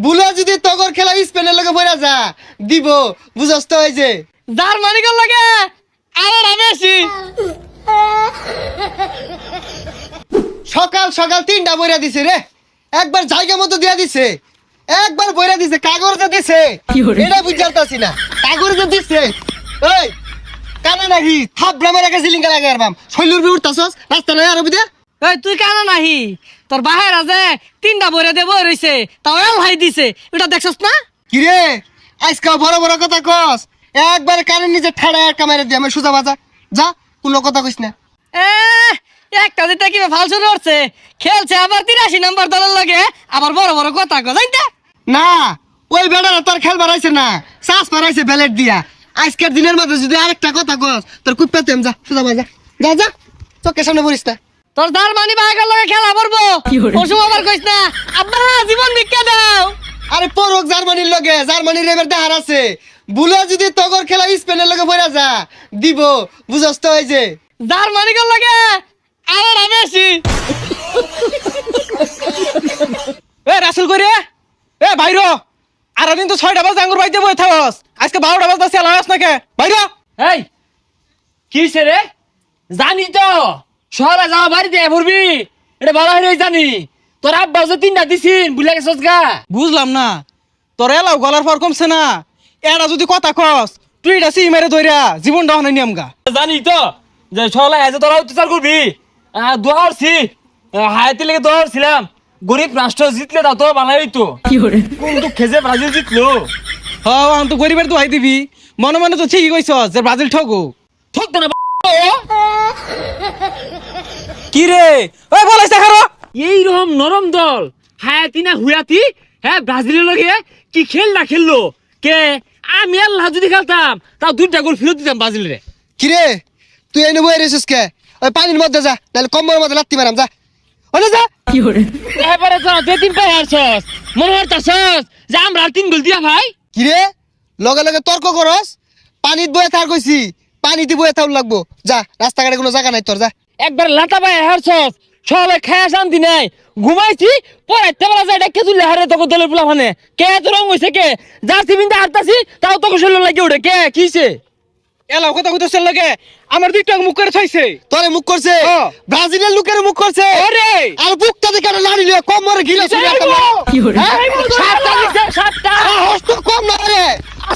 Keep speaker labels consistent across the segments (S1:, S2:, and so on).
S1: বুলা যদি তগর খেলা স্পেনের লগে বইরা যা দিব বুঝস তো এই যে
S2: জার্মানি কর লাগে আর বেশি
S1: সকাল সকাল 3টা বইরা দিছে রে একবার জায়গা মতো দিয়া দিছে একবার বইরা দিছে কাগজে দিছে এটা বুঝালতাছি না কাগজে দিছে এই কানা নাকি থাবড়া মারা গেছে লিঙ্গা লাগে আরবাম শৈলুর বি উঠতাছস রাস্তা নাই আর বিদে
S2: এই তুই কানা নাহি তোর বাহের আছে 3টা বইরা দেব রইছে তাও এল হাই দিছে এটা দেখছস না
S1: কি রে আজকা বড় বড় কথা কস একবার কানে নিজে ঠাড়া একটা মেরে দি আমি সুজা বাজা যা কোনো কথা কইস না
S2: এ একটা দিতে কি ফাল শুরু করছে খেলছে আবার 83 নাম্বার দলের লাগে আবার বড় বড় কথা কয় জানতে
S1: না ওই বেড়ারা তোর খেল বাড়াইছে না শ্বাস মারাইছে ব্যালেট দিয়া আজকের দিনের মধ্যে যদি আরেকটা কথা কস তোর কুপ্পাতেম যা সুজা বাজা যা যা চোখের সামনে পড়িস না
S2: তোর জার্মানি বাহের লাগে খেলা পড়বো ওসব আবার কইস না আব্বা জীবন ভিক্ষা দাও
S1: আরে পরক জার্মানির লগে জার্মানির এবার দেহার আছে বুলা যদি তগর খেলা স্পেনের লগে বইরা যা দিব বুঝস তো এই যে
S2: জার্মানি কর লাগে আর বেশি
S3: এ রাসেল করে এ বাইরো আর দিন তো 6টা বাজে আঙ্গুর বাইতে বই থাকস আজকে 12টা বাজে চালাস নাকি বাইরো
S4: এই কিসে রে জানি তো শহরে যাওয়া বাড়িতে পড়বি এটা ভালো হয়ে জানি তোর আব্বা যে 3টা দিছিন ভুলে গেছস গা
S3: বুঝলাম না তোর এলাও গলার পর কমছে না এরা যদি কথা কস তুই এটা সি মেরে ধইরা জীবনটা হনে নিয়ম গা
S4: জানি তো যে শহরে আজ তোরা অত্যাচার করবি দোয়ারছি হায়াতে লেগে দোয়ারছিলাম গরিব রাষ্ট্র জিতলে তা তো ভালো হইতো কিন্তু খেজে ব্রাজিল জিতলো
S3: হ্যাঁ আমি তো গরিবের দোহাই দিবি মনে মনে তো ঠিকই কইছস যে ব্রাজিল ঠকো
S4: ঠকতো না
S3: কি রে ওই বলাইছ দেখারো
S4: এইরকম নরম দল হায়াতি না হুয়াতি হ্যাঁ ব্রাজিলের লগে কি খেল না খেললো কে আমি আল্লাহ যদি খেলতাম তাও 2টা গোল ফেরত দিতাম ব্রাজিলের
S1: কি রে তুই এনে বই রেছিস কে ওই পানির মধ্যে যা নাহলে কম্বলের মধ্যে লাত্তি মারাম যা ওনে যা
S4: এবারে তো 2-3 পাই হারছস মনে হতাছস যে আমরা 3 গোল দিয়া ভাই
S1: কি রে লগে লগে তর্ক করস পানিত বয়ে থার কইছি পানিতে বয়ে থাউল লাগবো যা রাস্তাঘাটে কোনো জায়গা নাই তোর যা
S4: একবার লাতা পাই হারছস সবাই খায়া শান্তি নাই ঘুমাইছি পড়াইতে বলা যায় এটা তুলে হারে তোকে দলের পোলা মানে কে এত রং হইছে কে জার্সি বিন্দা হারতাছি তাও তোকে শরীর লাগে ওঠে কে কিছে
S3: এলাও কথা কইতেছ লাগে আমার দুইটা মুখ করে থইছে
S1: তোরে মুখ করছে ব্রাজিলের লোকের মুখ করছে
S3: ওরে
S1: আর বুকটা দেখে লাড়ি লিয়ে কোমরে গিলা শুনে
S4: সাতটা দিছে সাতটা
S1: হস্ত কম না রে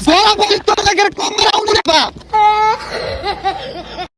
S1: বড় বড় তোর লাগে কোমরে আউনি না